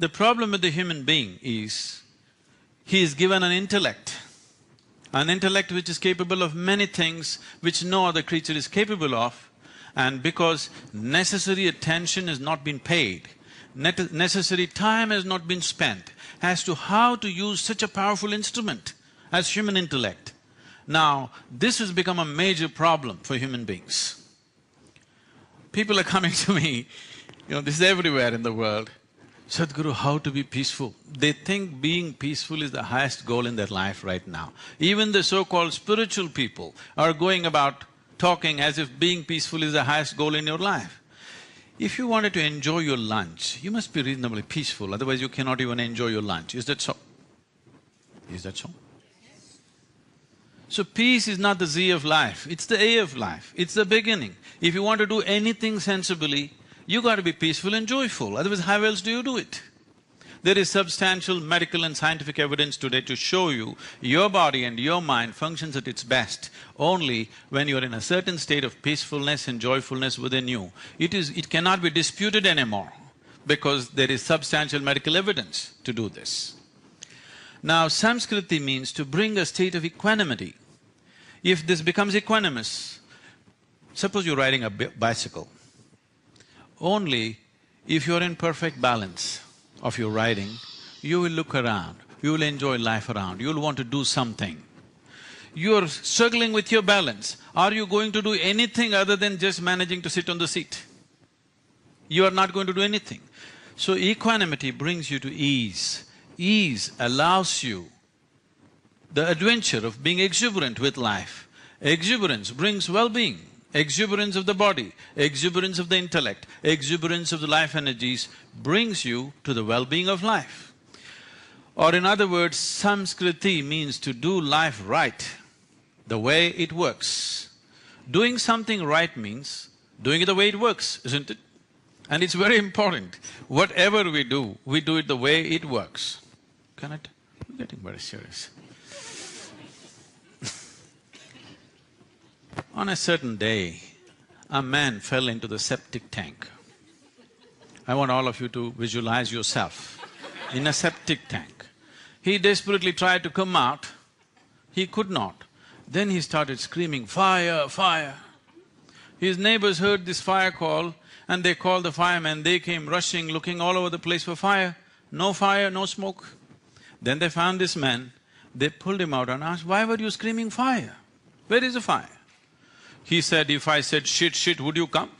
The problem with the human being is, he is given an intellect which is capable of many things which no other creature is capable of, and because necessary attention has not been paid, necessary time has not been spent as to how to use such a powerful instrument as human intellect. Now, this has become a major problem for human beings. People are coming to me, this is everywhere in the world, Sadhguru, how to be peaceful? They think being peaceful is the highest goal in their life right now. Even the so-called spiritual people are going about talking as if being peaceful is the highest goal in your life. If you wanted to enjoy your lunch, you must be reasonably peaceful, otherwise you cannot even enjoy your lunch. Is that so? Is that so? So peace is not the Z of life, it's the A of life, it's the beginning. If you want to do anything sensibly, you got to be peaceful and joyful, otherwise how else do you do it? There is substantial medical and scientific evidence today to show you your body and your mind functions at its best only when you're in a certain state of peacefulness and joyfulness within you. It cannot be disputed anymore because there is substantial medical evidence to do this. Now, Samskriti means to bring a state of equanimity. If this becomes equanimous, suppose you're riding a bicycle, only if you're in perfect balance of your riding, you will look around, you will enjoy life around, you'll want to do something. You're struggling with your balance, are you going to do anything other than just managing to sit on the seat? You are not going to do anything. So equanimity brings you to ease. Ease allows you the adventure of being exuberant with life. Exuberance brings well-being. Exuberance of the body, exuberance of the intellect, exuberance of the life energies brings you to the well-being of life. Or in other words, Samskriti means to do life right, the way it works. Doing something right means doing it the way it works, isn't it? And it's very important. Whatever we do it the way it works. I'm getting very serious. On a certain day, a man fell into the septic tank. I want all of you to visualize yourself in a septic tank. He desperately tried to come out, he could not. Then he started screaming, "Fire, fire!" His neighbors heard this fire call and they called the firemen. They came rushing, looking all over the place for fire. No fire, no smoke. Then they found this man, they pulled him out and asked, "Why were you screaming fire? Where is the fire?" He said, "If I said shit, shit, would you come?"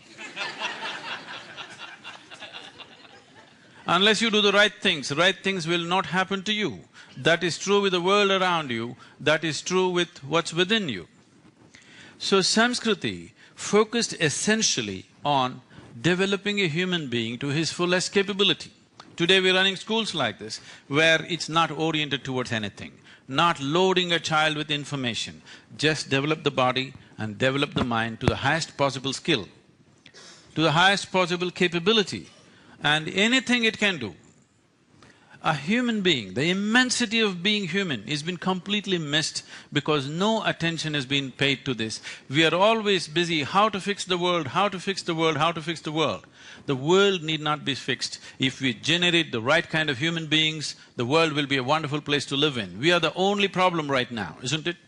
Unless you do the right things will not happen to you. That is true with the world around you, that is true with what's within you. So Samskriti focused essentially on developing a human being to his fullest capability. Today we're running schools like this, where it's not oriented towards anything, not loading a child with information, just develop the body and develop the mind to the highest possible skill, to the highest possible capability, and anything it can do. A human being, the immensity of being human has been completely missed because no attention has been paid to this. We are always busy, how to fix the world, how to fix the world, how to fix the world. The world need not be fixed. If we generate the right kind of human beings, the world will be a wonderful place to live in. We are the only problem right now, isn't it?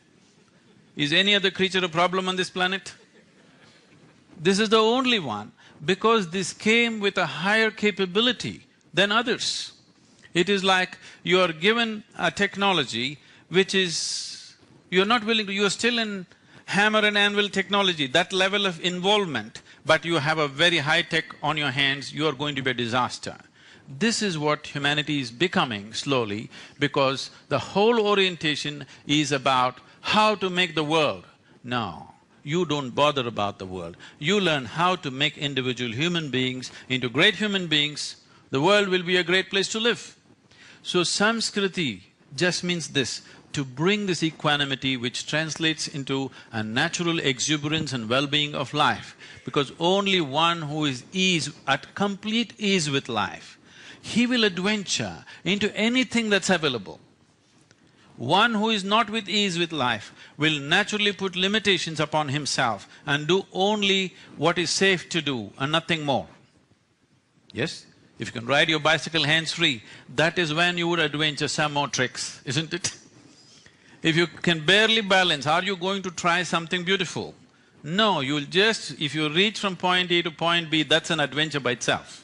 Is any other creature a problem on this planet? This is the only one because this came with a higher capability than others. It is like you are given a technology which is… you're not willing to… you're still in hammer and anvil technology, that level of involvement, but you have a very high tech on your hands, you are going to be a disaster. This is what humanity is becoming slowly because the whole orientation is about how to make the world. No, you don't bother about the world. You learn how to make individual human beings into great human beings, the world will be a great place to live. So Samskriti just means this, to bring this equanimity which translates into a natural exuberance and well-being of life, because only one who is at complete ease with life, he will adventure into anything that's available. One who is not with ease with life will naturally put limitations upon himself and do only what is safe to do and nothing more. Yes? If you can ride your bicycle hands-free, that is when you would adventure some more tricks, isn't it? If you can barely balance, are you going to try something beautiful? No, you'll just… if you reach from point A to point B, that's an adventure by itself.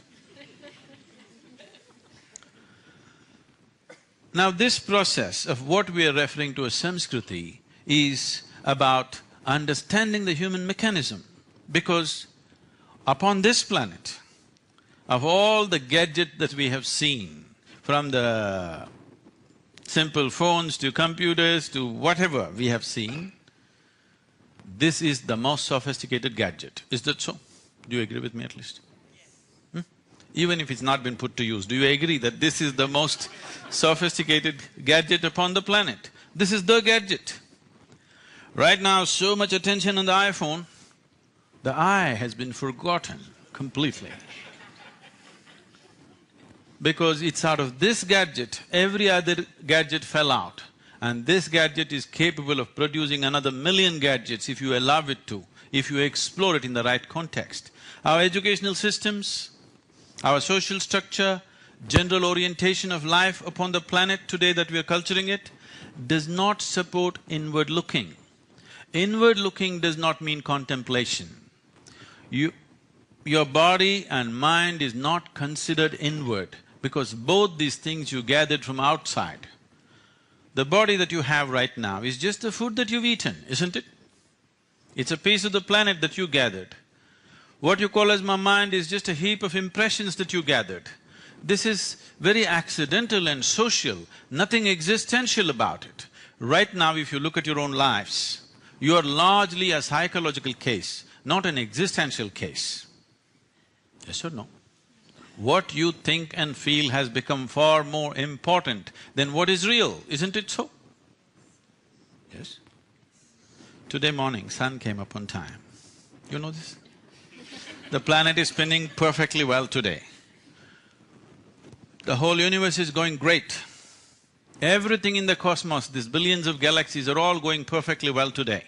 Now this process of what we are referring to as samskriti is about understanding the human mechanism, because upon this planet, of all the gadgets that we have seen, from the simple phones to computers to whatever we have seen, this is the most sophisticated gadget. Is that so? Do you agree with me at least? Even if it's not been put to use, do you agree that this is the most sophisticated gadget upon the planet? This is the gadget. Right now, so much attention on the iPhone, the eye has been forgotten completely. Because it's out of this gadget, every other gadget fell out. And this gadget is capable of producing another million gadgets if you allow it to, if you explore it in the right context. Our educational systems, our social structure, general orientation of life upon the planet today that we are culturing it, does not support inward looking. Inward looking does not mean contemplation. Your body and mind is not considered inward, because both these things you gathered from outside. The body that you have right now is just the food that you've eaten, isn't it? It's a piece of the planet that you gathered. What you call as my mind is just a heap of impressions that you gathered. This is very accidental and social, nothing existential about it. Right now, if you look at your own lives, you are largely a psychological case, not an existential case. Yes or no? What you think and feel has become far more important than what is real, isn't it so? Yes? Today morning, sun came up on time. You know this? The planet is spinning perfectly well today. The whole universe is going great. Everything in the cosmos, these billions of galaxies are all going perfectly well today.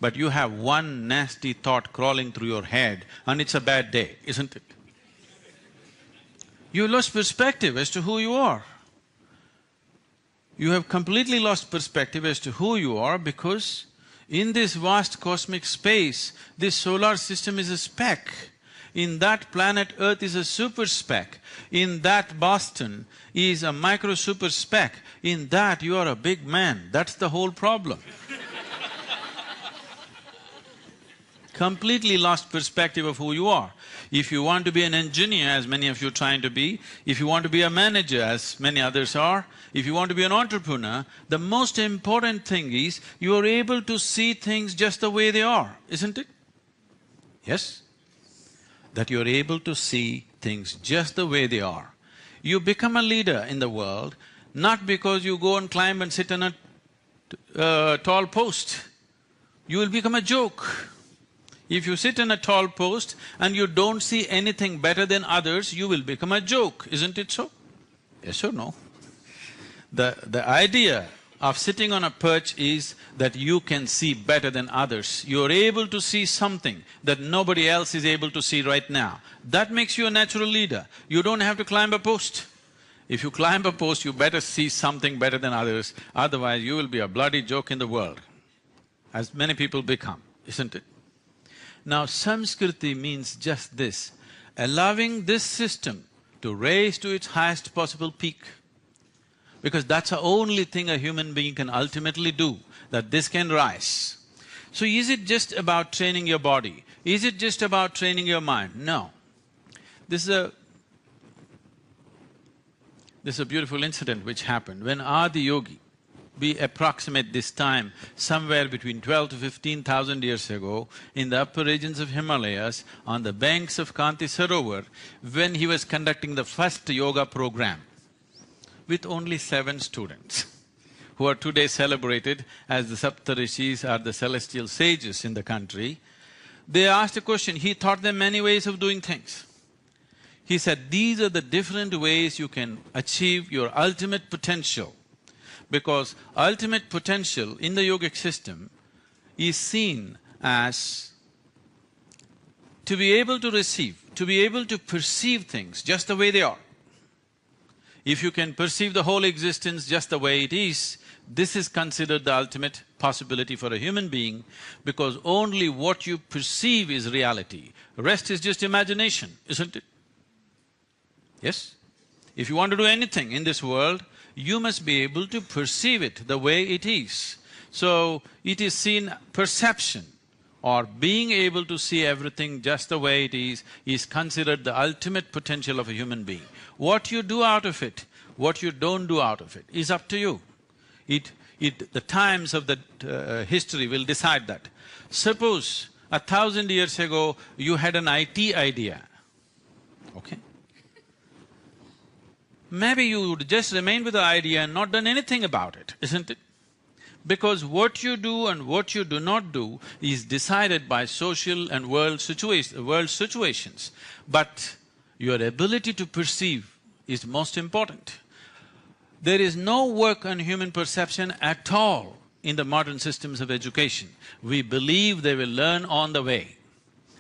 But you have one nasty thought crawling through your head and it's a bad day, isn't it? You lost perspective as to who you are. You have completely lost perspective as to who you are, because in this vast cosmic space, this solar system is a speck. In that planet Earth is a super speck. In that Boston is a micro super speck. In that you are a big man. That's the whole problem. Completely lost perspective of who you are. If you want to be an engineer, as many of you are trying to be, if you want to be a manager, as many others are, if you want to be an entrepreneur, the most important thing is you are able to see things just the way they are, isn't it? Yes? That you are able to see things just the way they are. You become a leader in the world not because you go and climb and sit on a tall post. You will become a joke. If you sit on a tall post and you don't see anything better than others, you will become a joke, isn't it so? Yes or no? The idea of sitting on a perch is that you can see better than others. You're able to see something that nobody else is able to see right now. That makes you a natural leader. You don't have to climb a post. If you climb a post, you better see something better than others, otherwise you will be a bloody joke in the world, as many people become, isn't it? Now, samskriti means just this, allowing this system to raise to its highest possible peak. Because that's the only thing a human being can ultimately do, that this can rise. So is it just about training your body? Is it just about training your mind? No. This is a beautiful incident which happened. When Adi Yogi, we approximate this time somewhere between 12 to 15,000 years ago, in the upper regions of Himalayas, on the banks of Kanti Sarovar, when he was conducting the first yoga program with only 7 students, who are today celebrated as the Saptarishis or the celestial sages in the country, they asked a question. He taught them many ways of doing things. He said, these are the different ways you can achieve your ultimate potential. Because ultimate potential in the yogic system is seen as to be able to receive to be able to perceive things just the way they are. If you can perceive the whole existence just the way it is, this is considered the ultimate possibility for a human being, because only what you perceive is reality. Rest is just imagination, isn't it? Yes? If you want to do anything in this world, you must be able to perceive it the way it is. So, it is seen perception or being able to see everything just the way it is considered the ultimate potential of a human being. What you do out of it, what you don't do out of it, is up to you. The times of that history will decide that. Suppose 1,000 years ago, you had an IT idea, okay? Maybe you would just remain with the idea and not done anything about it, isn't it? Because what you do and what you do not do is decided by social and world situations. But your ability to perceive is most important. There is no work on human perception at all in the modern systems of education. We believe they will learn on the way.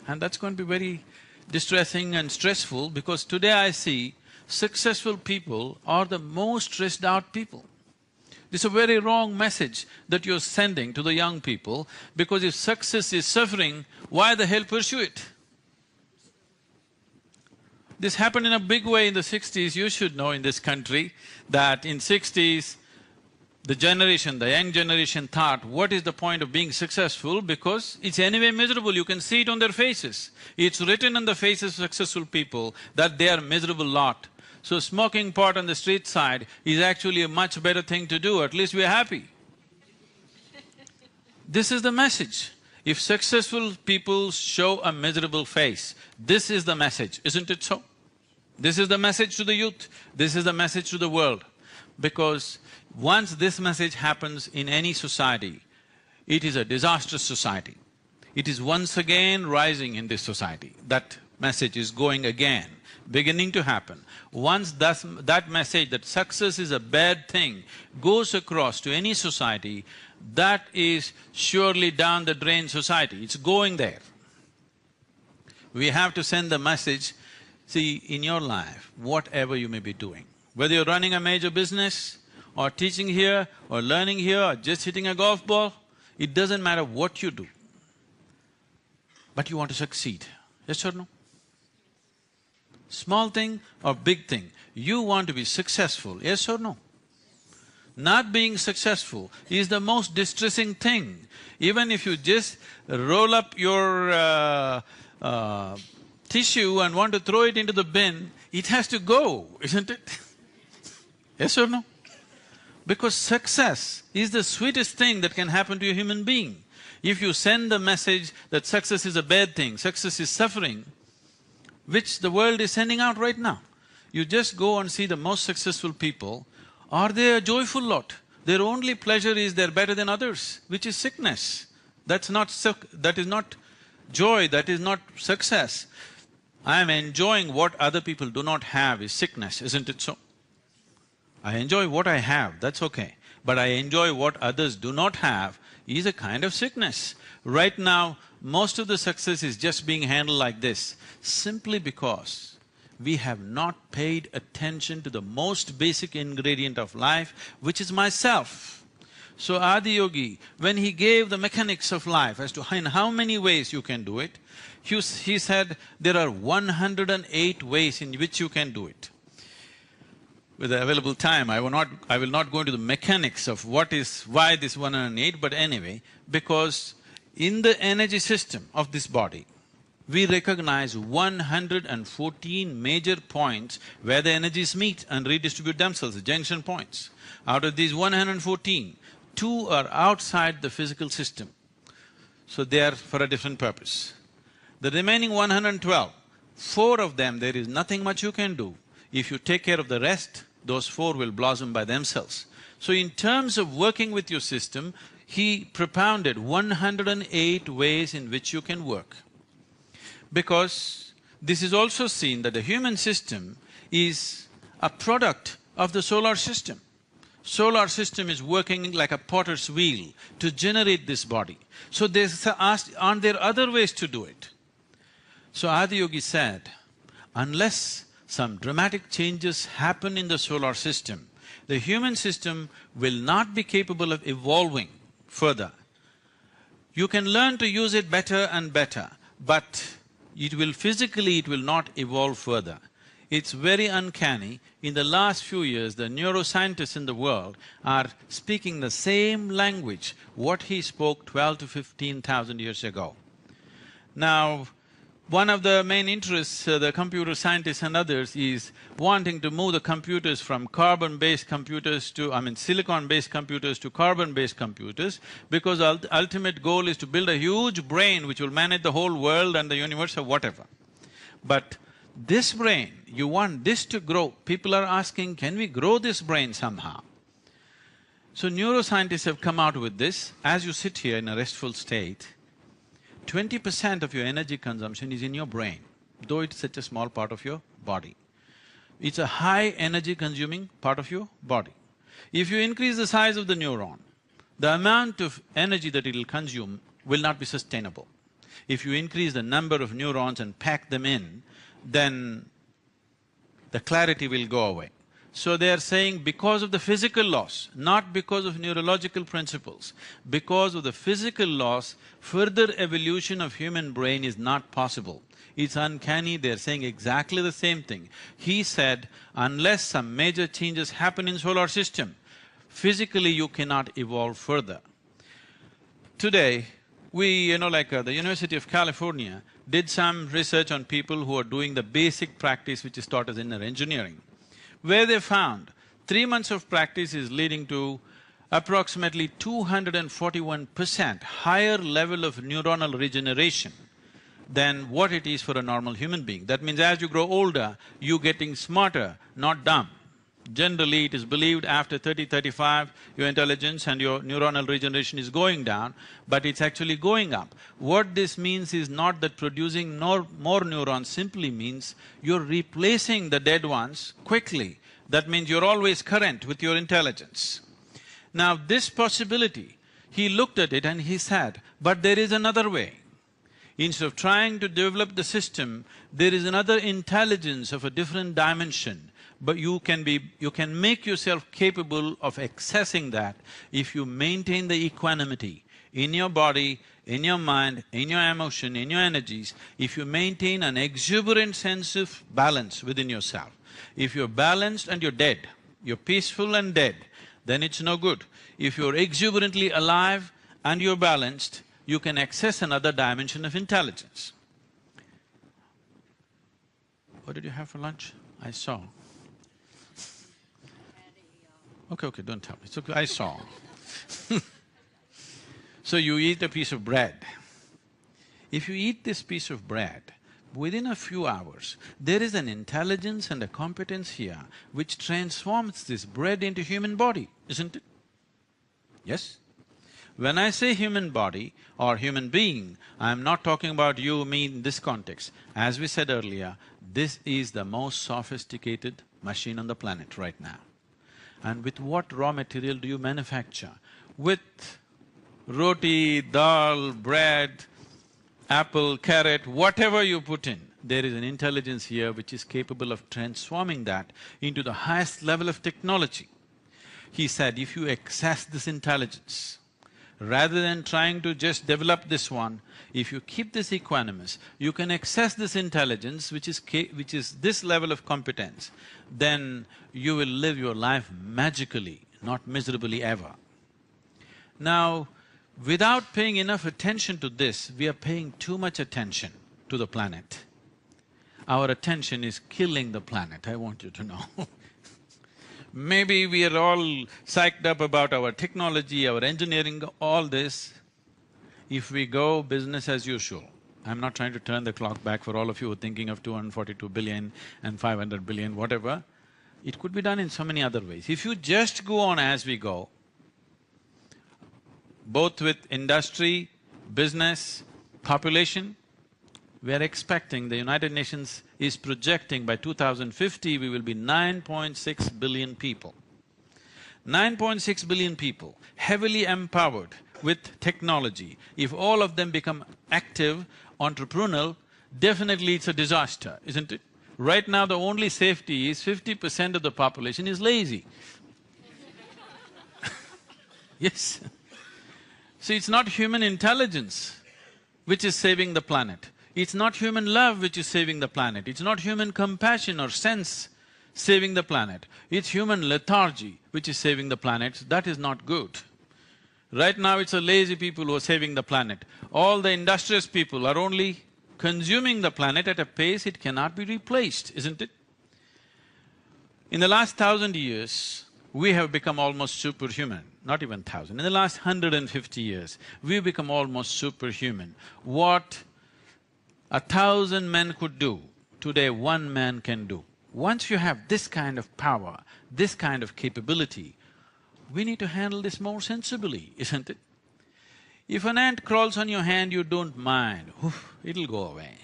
And that's going to be very distressing and stressful, because today I see successful people are the most stressed out people. This is a very wrong message that you're sending to the young people, because if success is suffering, why the hell pursue it? This happened in a big way in the 60s. You should know in this country that in 60s, the young generation thought, what is the point of being successful, because it's anyway miserable, you can see it on their faces. It's written on the faces of successful people that they are a miserable lot. So smoking pot on the street side is actually a much better thing to do, at least we're happy. This is the message. If successful people show a miserable face, this is the message, isn't it so? This is the message to the youth, this is the message to the world. Because once this message happens in any society, it is a disastrous society. It is once again rising in this society. That message is going again, beginning to happen. Once that message that success is a bad thing goes across to any society, that is surely down the drain society, it's going there. We have to send the message, see, in your life, whatever you may be doing, whether you're running a major business, or teaching here, or learning here, or just hitting a golf ball, it doesn't matter what you do, but you want to succeed, yes or no? Small thing or big thing, you want to be successful, yes or no? Not being successful is the most distressing thing. Even if you just roll up your tissue and want to throw it into the bin, it has to go, isn't it? Yes or no? Because success is the sweetest thing that can happen to a human being. If you send the message that success is a bad thing, success is suffering, which the world is sending out right now, you just go and see the most successful people, are they a joyful lot? Their only pleasure is they're better than others, which is sickness. That is not joy, that is not success. I am enjoying what other people do not have is sickness, isn't it so? I enjoy what I have, that's okay. But I enjoy what others do not have is a kind of sickness. Right now, most of the success is just being handled like this, simply because we have not paid attention to the most basic ingredient of life, which is myself. So Adiyogi, when he gave the mechanics of life as to in how many ways you can do it, he said there are 108 ways in which you can do it. With the available time, I will not go into the mechanics of why this 108, but anyway, because in the energy system of this body, we recognize 114 major points where the energies meet and redistribute themselves, the junction points. Out of these 114, 2 are outside the physical system, so they are for a different purpose. The remaining 112, 4 of them there is nothing much you can do. If you take care of the rest, those 4 will blossom by themselves. So in terms of working with your system, he propounded 108 ways in which you can work. Because this is also seen that the human system is a product of the solar system. Solar system is working like a potter's wheel to generate this body. So they asked, aren't there other ways to do it? So Adiyogi said, unless some dramatic changes happen in the solar system, the human system will not be capable of evolving further. You can learn to use it better and better, but it will not evolve further. It's very uncanny. In the last few years, the neuroscientists in the world are speaking the same language what he spoke 12 to 15,000 years ago. Now, one of the main interests, the computer scientists and others, is wanting to move the computers from carbon-based computers to… silicon-based computers to carbon-based computers, because ultimate goal is to build a huge brain which will manage the whole world and the universe or whatever. But this brain, you want this to grow. People are asking, can we grow this brain somehow? So neuroscientists have come out with this. As you sit here in a restful state, 20% of your energy consumption is in your brain, though it's such a small part of your body. It's a high energy consuming part of your body. If you increase the size of the neuron, the amount of energy that it'll consume will not be sustainable. If you increase the number of neurons and pack them in, then the clarity will go away. So they are saying because of the physical loss, not because of neurological principles, because of the physical loss, further evolution of human brain is not possible. It's uncanny, they're saying exactly the same thing. He said, unless some major changes happen in solar system, physically you cannot evolve further. Today, the University of California did some research on people who are doing the basic practice which is taught as inner engineering, where they found 3 months of practice is leading to approximately 241% higher level of neuronal regeneration than what it is for a normal human being. That means as you grow older, you're getting smarter, not dumb. Generally, it is believed after 30-35, your intelligence and your neuronal regeneration is going down, but it's actually going up. What this means is not that producing more neurons simply means you're replacing the dead ones quickly. That means you're always current with your intelligence. Now, this possibility, he looked at it and he said, but there is another way. Instead of trying to develop the system, there is another intelligence of a different dimension. But you can make yourself capable of accessing that if you maintain the equanimity in your body, in your mind, in your emotion, in your energies. If you maintain an exuberant sense of balance within yourself. If you're balanced and you're dead, you're peaceful and dead, then it's no good. If you're exuberantly alive and you're balanced, you can access another dimension of intelligence. What did you have for lunch? I saw. Okay, don't tell me, it's okay, I saw. So you eat a piece of bread. If you eat this piece of bread, within a few hours, there is an intelligence and a competence here which transforms this bread into human body, isn't it? Yes? When I say human body or human being, I'm not talking about you, me in this context. As we said earlier, this is the most sophisticated machine on the planet right now. And with what raw material do you manufacture? With roti, dal, bread, apple, carrot, whatever you put in, there is an intelligence here which is capable of transforming that into the highest level of technology. He said, if you access this intelligence, rather than trying to just develop this one, if you keep this equanimous, you can access this intelligence which is this level of competence, then you will live your life magically, not miserably ever. Now, without paying enough attention to this, we are paying too much attention to the planet. Our attention is killing the planet, I want you to know. Maybe we are all psyched up about our technology, our engineering, all this. If we go business as usual, I'm not trying to turn the clock back for all of you who are thinking of 242 billion and 500 billion, whatever. It could be done in so many other ways. If you just go on as we go, both with industry, business, population, we are expecting, the United Nations is projecting by 2050 we will be 9.6 billion people. 9.6 billion people, heavily empowered with technology. If all of them become active, entrepreneurial, definitely it's a disaster, isn't it? Right now the only safety is 50% of the population is lazy. Yes. See, it's not human intelligence which is saving the planet. It's not human love which is saving the planet. It's not human compassion or sense saving the planet. It's human lethargy which is saving the planet. That is not good. Right now it's the lazy people who are saving the planet. All the industrious people are only consuming the planet at a pace it cannot be replaced, isn't it? In the last 1,000 years, we have become almost superhuman. Not even 1,000, in the last 150 years, we've become almost superhuman. What 1,000 men could do, today 1 man can do. Once you have this kind of power, this kind of capability, we need to handle this more sensibly, isn't it? If an ant crawls on your hand, you don't mind, oof, it'll go away.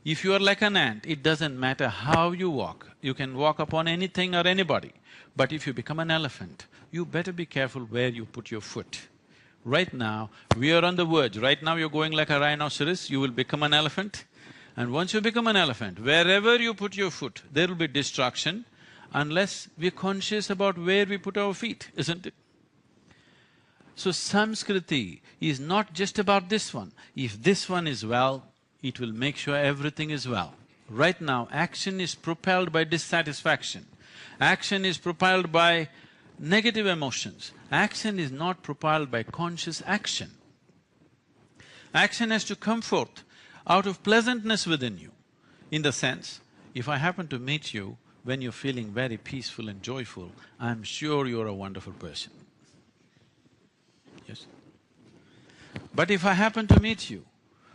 If you are like an ant, it doesn't matter how you walk, you can walk upon anything or anybody. But if you become an elephant, you better be careful where you put your foot. Right now, we are on the verge. Right now you're going like a rhinoceros, you will become an elephant. And once you become an elephant, wherever you put your foot, there will be destruction unless we're conscious about where we put our feet, isn't it? So Samskriti is not just about this one. If this one is well, it will make sure everything is well. Right now, action is propelled by dissatisfaction. Action is propelled by negative emotions. Action is not propelled by conscious action. Action has to come forth out of pleasantness within you. In the sense, if I happen to meet you when you're feeling very peaceful and joyful, I'm sure you're a wonderful person. Yes? But if I happen to meet you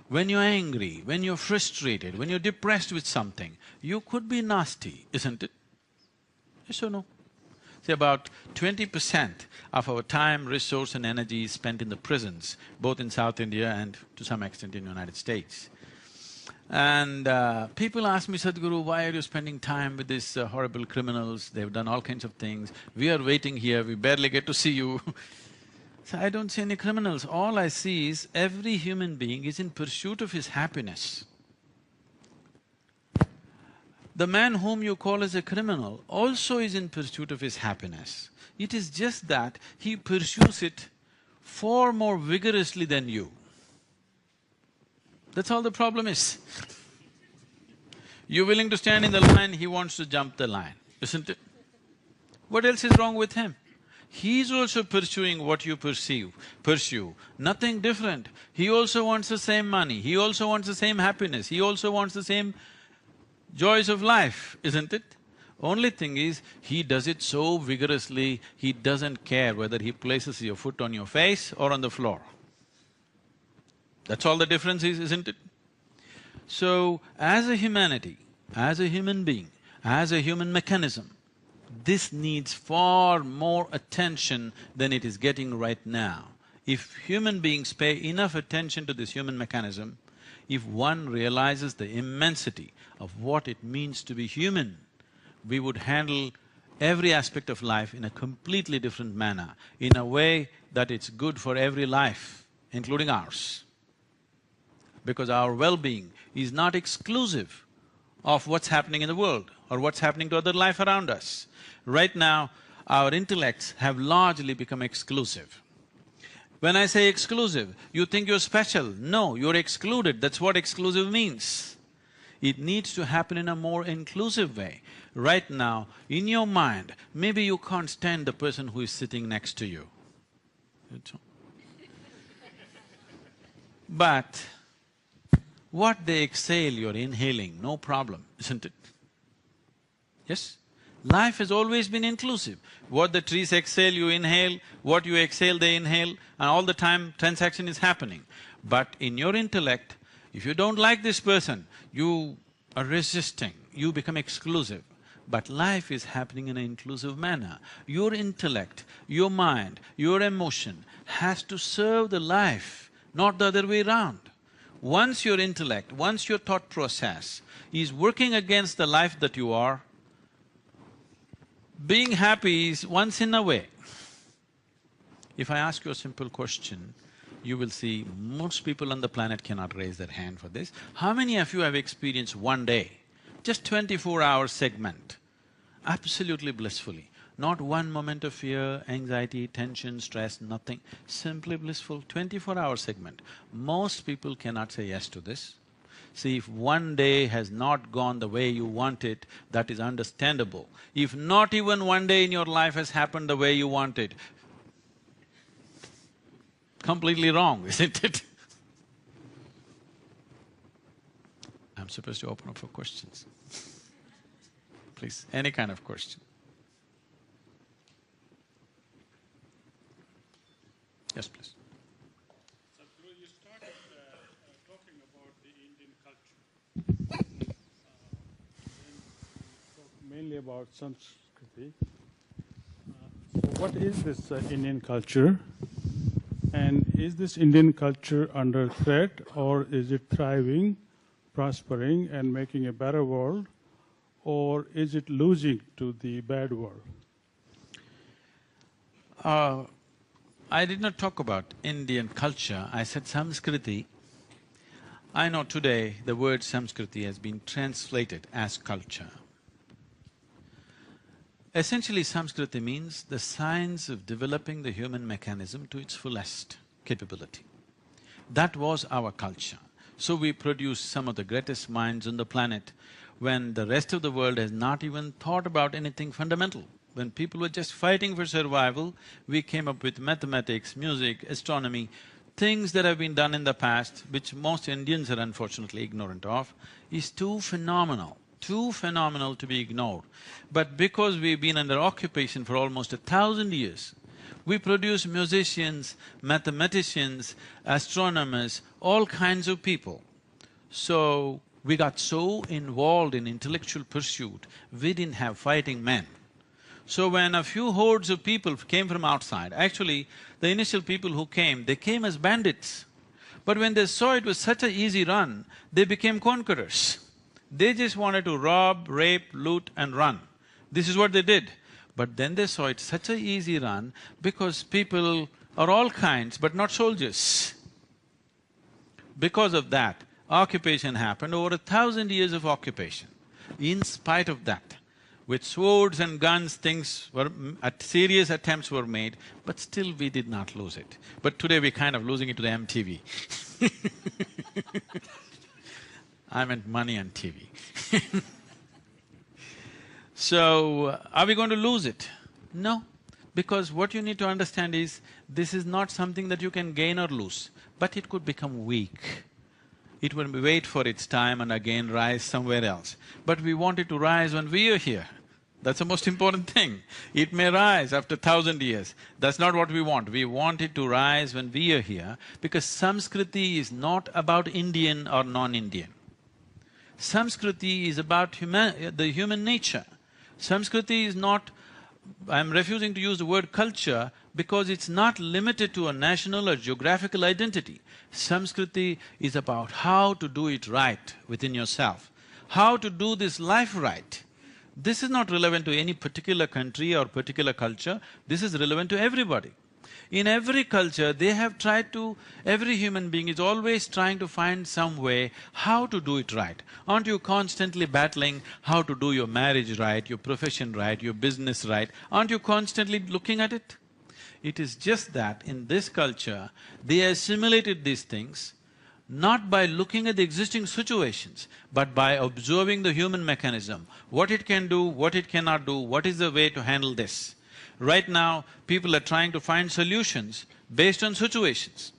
when you're angry, when you're frustrated, when you're depressed with something, you could be nasty, isn't it? Yes or no? See, about 20% of our time, resource and energy is spent in the prisons, both in South India and to some extent in the United States. And people ask me, Sadhguru, why are you spending time with these horrible criminals? They've done all kinds of things. We are waiting here, we barely get to see you. So I don't see any criminals. All I see is every human being is in pursuit of his happiness. The man whom you call as a criminal also is in pursuit of his happiness. It is just that he pursues it far more vigorously than you. That's all the problem is. You're willing to stand in the line, he wants to jump the line, isn't it? What else is wrong with him? He's also pursuing what you pursue, nothing different. He also wants the same money, he also wants the same happiness, he also wants the same joys of life, isn't it? Only thing is, he does it so vigorously, he doesn't care whether he places your foot on your face or on the floor. That's all the difference is, isn't it? So, as a humanity, as a human being, as a human mechanism, this needs far more attention than it is getting right now. If human beings pay enough attention to this human mechanism, if one realizes the immensity of what it means to be human, we would handle every aspect of life in a completely different manner, in a way that it's good for every life, including ours. Because our well-being is not exclusive of what's happening in the world or what's happening to other life around us. Right now, our intellects have largely become exclusive. When I say exclusive, you think you're special. No, you're excluded, that's what exclusive means. It needs to happen in a more inclusive way. Right now, in your mind, maybe you can't stand the person who is sitting next to you. But what they exhale, you're inhaling, no problem, isn't it? Yes? Life has always been inclusive. What the trees exhale, you inhale, what you exhale, they inhale, and all the time transaction is happening. But in your intellect, if you don't like this person, you are resisting, you become exclusive. But life is happening in an inclusive manner. Your intellect, your mind, your emotion has to serve the life, not the other way around. Once your intellect, once your thought process is working against the life that you are, being happy is once in a way. If I ask you a simple question, you will see most people on the planet cannot raise their hand for this. How many of you have experienced one day, just 24-hour segment, absolutely blissfully? Not one moment of fear, anxiety, tension, stress, nothing. Simply blissful, 24-hour segment. Most people cannot say yes to this. See, if one day has not gone the way you want it, that is understandable. If not even one day in your life has happened the way you want it, completely wrong, isn't it? I'm supposed to open up for questions. Please, any kind of question. Yes, please. Sadhguru, you started talking about the Indian culture. Then you talked mainly about Sanskriti. So what is this Indian culture? And is this Indian culture under threat, or is it thriving, prospering, and making a better world? Or is it losing to the bad world? I did not talk about Indian culture, I said Samskriti. I know today the word Samskriti has been translated as culture. Essentially, Samskriti means the science of developing the human mechanism to its fullest capability. That was our culture. So we produced some of the greatest minds on the planet when the rest of the world has not even thought about anything fundamental. When people were just fighting for survival, we came up with mathematics, music, astronomy, things that have been done in the past, which most Indians are unfortunately ignorant of, is too phenomenal to be ignored. But because we've been under occupation for almost 1,000 years, we produce musicians, mathematicians, astronomers, all kinds of people. So, we got so involved in intellectual pursuit, we didn't have fighting men. So when a few hordes of people came from outside, actually the initial people who came, they came as bandits. But when they saw it was such an easy run, they became conquerors. They just wanted to rob, rape, loot and run. This is what they did. But then they saw it such an easy run because people are all kinds but not soldiers. Because of that, occupation happened, over 1,000 years of occupation. In spite of that, with swords and guns, serious attempts were made, but still we did not lose it. But today we're kind of losing it to the MTV. I meant money and TV. So, are we going to lose it? No, because what you need to understand is, this is not something that you can gain or lose, but it could become weak. It will wait for its time and again rise somewhere else. But we want it to rise when we are here. That's the most important thing. It may rise after 1,000 years. That's not what we want. We want it to rise when we are here, because Samskriti is not about Indian or non-Indian. Samskriti is about the human nature. Samskriti is not… I'm refusing to use the word culture because it's not limited to a national or geographical identity. Samskriti is about how to do it right within yourself, how to do this life right. This is not relevant to any particular country or particular culture, this is relevant to everybody. In every culture, they have tried to… every human being is always trying to find some way how to do it right. Aren't you constantly battling how to do your marriage right, your profession right, your business right? Aren't you constantly looking at it? It is just that in this culture, they assimilated these things not by looking at the existing situations, but by observing the human mechanism, what it can do, what it cannot do, what is the way to handle this. Right now, people are trying to find solutions based on situations.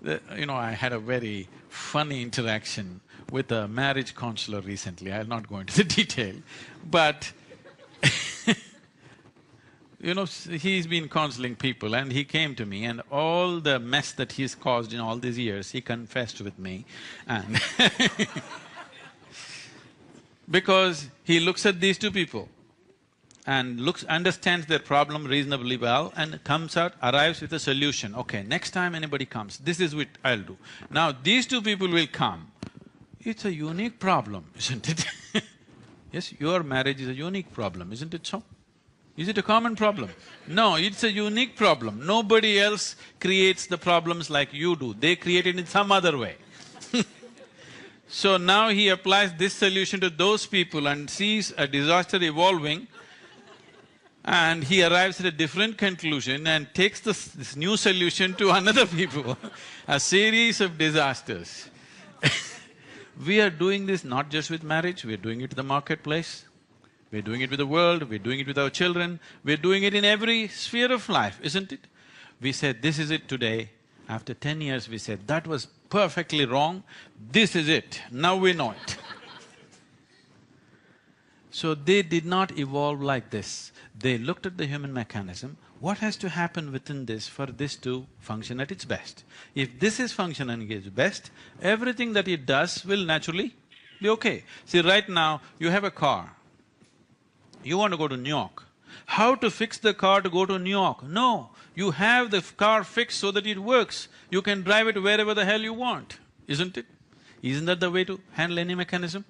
I had a very funny interaction with a marriage counselor recently, I'll not go into the detail, but he's been counseling people and he came to me and all the mess that he's caused in all these years, he confessed with me and because he looks at these two people and understands their problem reasonably well and arrives with a solution. Okay, next time anybody comes, this is what I'll do. Now these two people will come. It's a unique problem, isn't it? Yes, your marriage is a unique problem, isn't it so? Is it a common problem? No, it's a unique problem. Nobody else creates the problems like you do. They create it in some other way. So now he applies this solution to those people and sees a disaster evolving, and he arrives at a different conclusion and takes this new solution to another people, a series of disasters. We are doing this not just with marriage, we are doing it in the marketplace, we're doing it with the world, we're doing it with our children, we're doing it in every sphere of life, isn't it? We said, this is it today. After 10 years, we said, that was perfectly wrong, this is it, now we know it. So they did not evolve like this. They looked at the human mechanism, what has to happen within this for this to function at its best? If this is functioning at its best, everything that it does will naturally be okay. See, right now, you have a car. You want to go to New York. How to fix the car to go to New York? No, you have the car fixed so that it works. You can drive it wherever the hell you want, isn't it? Isn't that the way to handle any mechanism?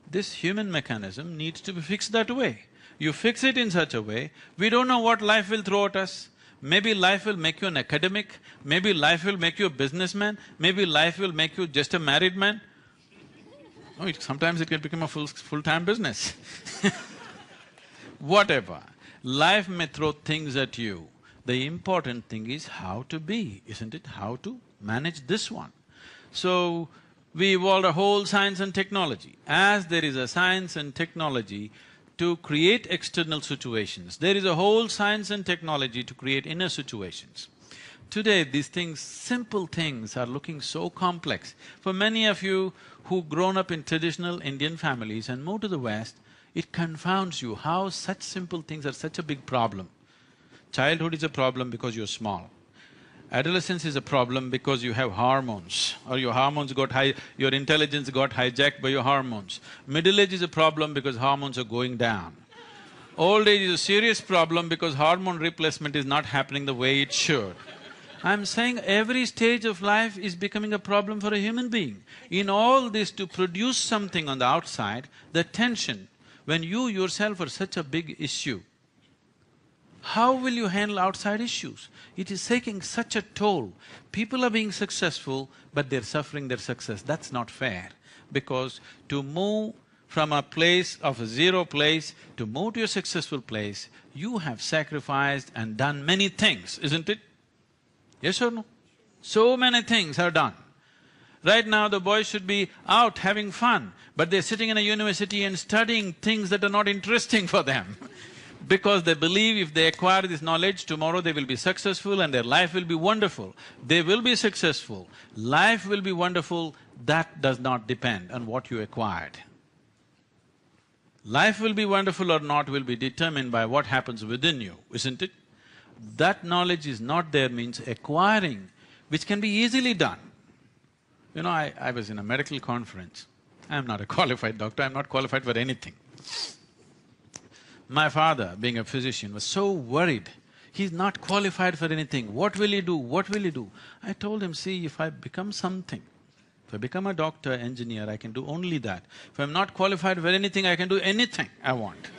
This human mechanism needs to be fixed that way. You fix it in such a way, we don't know what life will throw at us. Maybe life will make you an academic, maybe life will make you a businessman, maybe life will make you just a married man. Oh, sometimes it can become a full-time business. Whatever, life may throw things at you. The important thing is how to be, isn't it? How to manage this one. So, we evolved a whole science and technology. As there is a science and technology to create external situations, there is a whole science and technology to create inner situations. Today, these things, simple things are looking so complex. For many of you who've grown up in traditional Indian families and moved to the West, it confounds you how such simple things are such a big problem. Childhood is a problem because you're small. Adolescence is a problem because you have hormones, or your hormones got your intelligence got hijacked by your hormones. Middle age is a problem because hormones are going down. Old age is a serious problem because hormone replacement is not happening the way it should. I'm saying every stage of life is becoming a problem for a human being. In all this, to produce something on the outside, the tension, when you yourself are such a big issue, how will you handle outside issues? It is taking such a toll. People are being successful, but they're suffering their success. That's not fair. Because to move from a place of a zero place to move to a successful place, you have sacrificed and done many things, isn't it? Yes or no? So many things are done. Right now, the boys should be out having fun, but they're sitting in a university and studying things that are not interesting for them. Because they believe if they acquire this knowledge, tomorrow they will be successful and their life will be wonderful. They will be successful, life will be wonderful, that does not depend on what you acquired. Life will be wonderful or not will be determined by what happens within you, isn't it? That knowledge is not there means acquiring, which can be easily done. You know, I was in a medical conference. I'm not a qualified doctor, I'm not qualified for anything. My father, being a physician, was so worried. He's not qualified for anything. What will he do? What will he do? I told him, see, if I become something, if I become a doctor, engineer, I can do only that. If I'm not qualified for anything, I can do anything I want.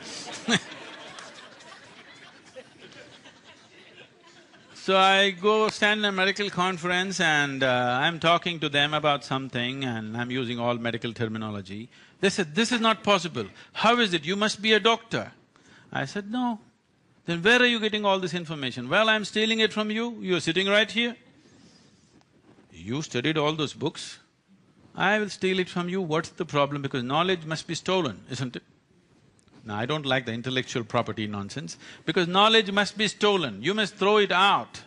So I go stand in a medical conference and I'm talking to them about something and I'm using all medical terminology. They said, this is not possible. How is it? You must be a doctor. I said, no. Then where are you getting all this information? Well, I'm stealing it from you, you're sitting right here. You studied all those books, I will steal it from you, what's the problem? Because knowledge must be stolen, isn't it? Now, I don't like the intellectual property nonsense, because knowledge must be stolen, you must throw it out.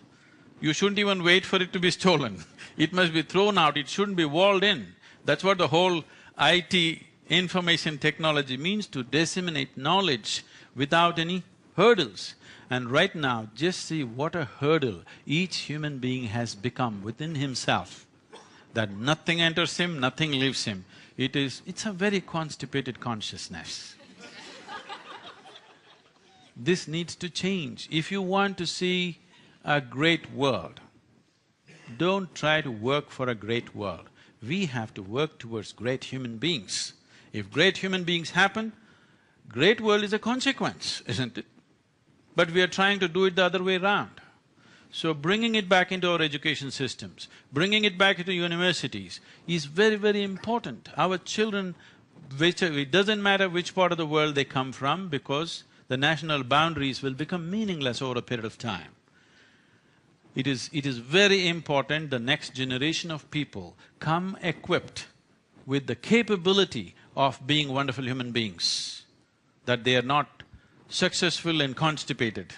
You shouldn't even wait for it to be stolen. It must be thrown out, it shouldn't be walled in. That's what the whole IT, information technology means, to disseminate knowledge without any hurdles. And right now, just see what a hurdle each human being has become within himself, that nothing enters him, nothing leaves him. It's a very constipated consciousness. This needs to change. If you want to see a great world, don't try to work for a great world. We have to work towards great human beings. If great human beings happen, great world is a consequence, isn't it? but we are trying to do it the other way around. So bringing it back into our education systems, bringing it back into universities is very, very important. Our children, it doesn't matter which part of the world they come from, because the national boundaries will become meaningless over a period of time. It is very important the next generation of people come equipped with the capability of being wonderful human beings, that they are not successful and constipated.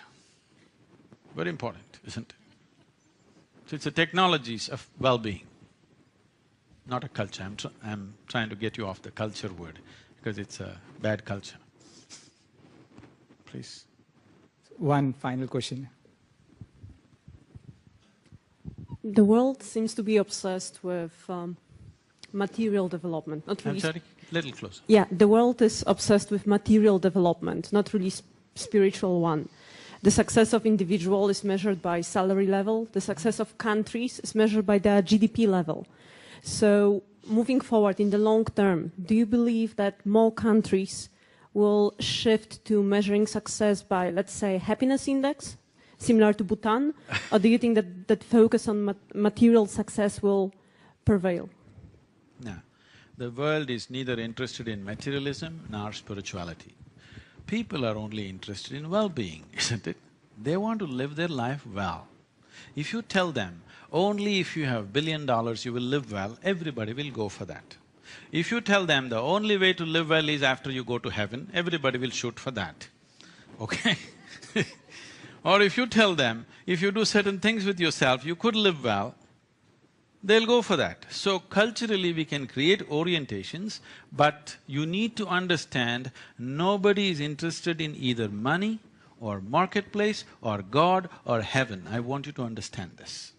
Very important, isn't it? So it's the technologies of well-being, not a culture. I'm trying to get you off the culture word because it's a bad culture. Please. One final question. The world seems to be obsessed with material development, not really… I'm sorry, little closer. Yeah, the world is obsessed with material development, not really spiritual one. The success of individual is measured by salary level. The success of countries is measured by their GDP level. So, moving forward in the long term, do you believe that more countries will shift to measuring success by, let's say, happiness index, similar to Bhutan? Or do you think that that focus on material success will prevail? No. The world is neither interested in materialism nor spirituality. People are only interested in well-being, isn't it? They want to live their life well. If you tell them, only if you have $1 billion you will live well, everybody will go for that. If you tell them the only way to live well is after you go to heaven, everybody will shoot for that, okay? Or if you tell them, if you do certain things with yourself, you could live well, they'll go for that. So culturally we can create orientations, but you need to understand nobody is interested in either money or marketplace or God or heaven. I want you to understand this.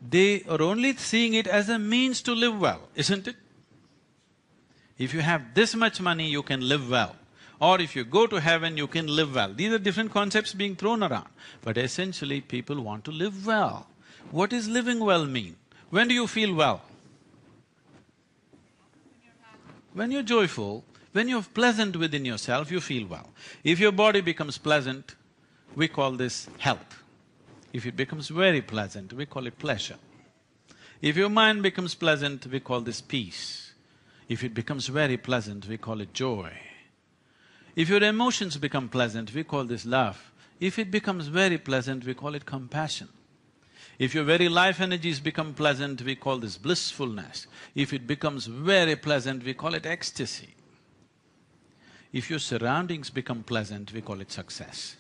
They are only seeing it as a means to live well, isn't it? If you have this much money, you can live well. Or if you go to heaven, you can live well. These are different concepts being thrown around, but essentially people want to live well. What does living well mean? When do you feel well? When you're joyful, when you're pleasant within yourself, you feel well. If your body becomes pleasant, we call this health. If it becomes very pleasant, we call it pleasure. If your mind becomes pleasant, we call this peace. If it becomes very pleasant, we call it joy. If your emotions become pleasant, we call this love. If it becomes very pleasant, we call it compassion. If your very life energies become pleasant, we call this blissfulness. If it becomes very pleasant, we call it ecstasy. If your surroundings become pleasant, we call it success.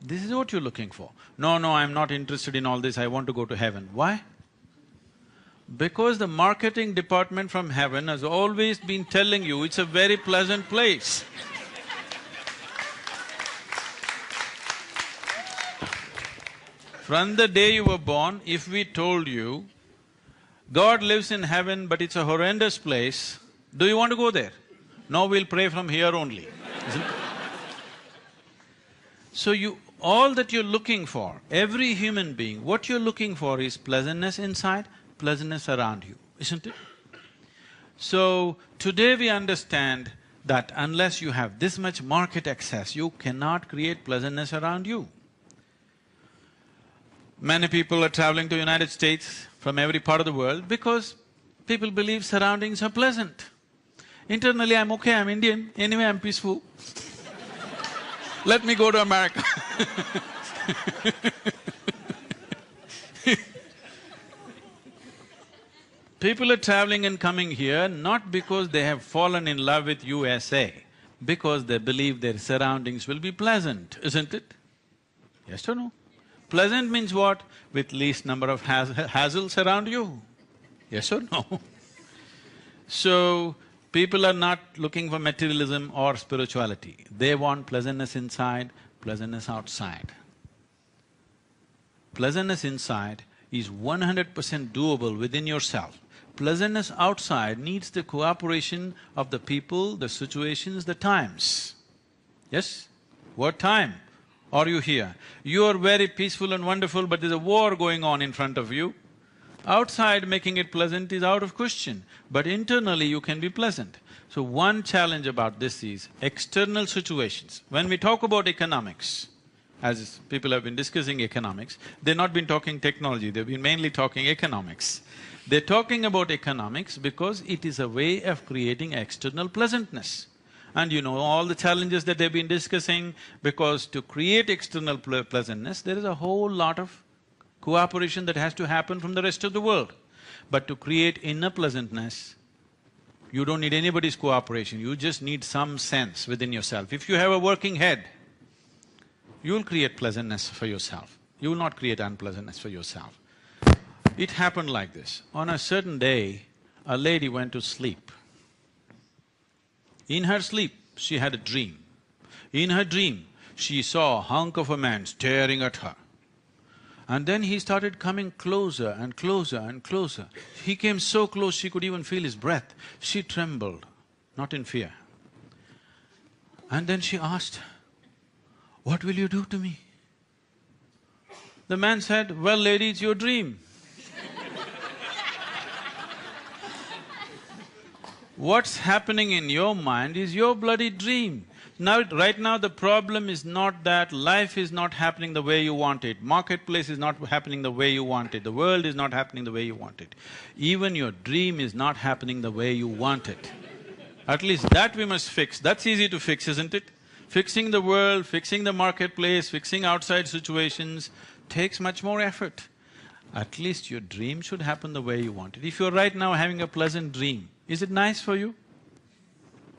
This is what you're looking for. No, I'm not interested in all this, I want to go to heaven. Why? Because the marketing department from heaven has always been telling you it's a very pleasant place. From the day you were born, if we told you, God lives in heaven but it's a horrendous place, do you want to go there? No, we'll pray from here only, isn't it? So all that you're looking for, every human being, what you're looking for is pleasantness inside, pleasantness around you, isn't it? So, today we understand that unless you have this much market access, you cannot create pleasantness around you. Many people are traveling to United States from every part of the world because people believe surroundings are pleasant. Internally, I'm okay, I'm Indian, anyway I'm peaceful. Let me go to America. People are traveling and coming here not because they have fallen in love with USA, because they believe their surroundings will be pleasant, isn't it? Yes or no? Pleasant means what? With least number of hassles around you. Yes or no? So, people are not looking for materialism or spirituality. They want pleasantness inside, pleasantness outside. Pleasantness inside is 100% doable within yourself. Pleasantness outside needs the cooperation of the people, the situations, the times. Yes? What time are you here? You are very peaceful and wonderful, but there's a war going on in front of you. Outside making it pleasant is out of question, but internally you can be pleasant. So one challenge about this is external situations. When we talk about economics, as people have been discussing economics, they've not been talking technology, they've been mainly talking economics. They're talking about economics because it is a way of creating external pleasantness. And you know all the challenges that they've been discussing, because to create external pleasantness, there is a whole lot of cooperation that has to happen from the rest of the world. But to create inner pleasantness, you don't need anybody's cooperation, you just need some sense within yourself. If you have a working head, you'll create pleasantness for yourself, you will not create unpleasantness for yourself. It happened like this. On a certain day, a lady went to sleep. In her sleep, she had a dream. In her dream, she saw a hunk of a man staring at her. And then he started coming closer and closer and closer. He came so close she could even feel his breath. She trembled, not in fear. And then she asked, "What will you do to me?" The man said, "Well, lady, it's your dream." What's happening in your mind is your bloody dream. Now, right now the problem is not that life is not happening the way you want it, marketplace is not happening the way you want it, the world is not happening the way you want it. Even your dream is not happening the way you want it. At least that we must fix. That's easy to fix, isn't it? Fixing the world, fixing the marketplace, fixing outside situations takes much more effort. At least your dream should happen the way you want it. If you're right now having a pleasant dream, is it nice for you?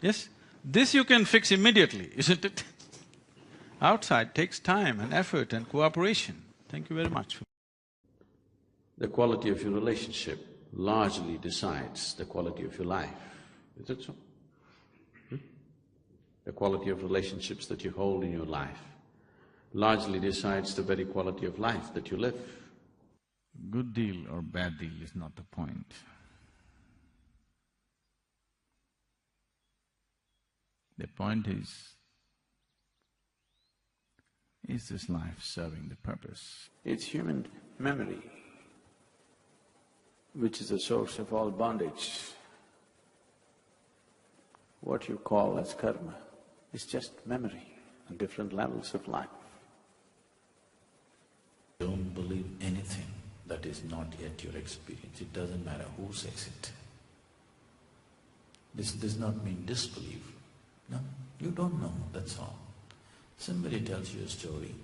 Yes? This you can fix immediately, isn't it? Outside takes time and effort and cooperation. Thank you very much. The quality of your relationship largely decides the quality of your life. Is it so? The quality of relationships that you hold in your life largely decides the very quality of life that you live. Good deal or bad deal is not the point. The point is this life serving the purpose? It's human memory which is the source of all bondage. What you call as karma is just memory on different levels of life. Don't believe anything that is not yet your experience, it doesn't matter who says it. This does not mean disbelief. No, you don't know, that's all. Somebody tells you a story,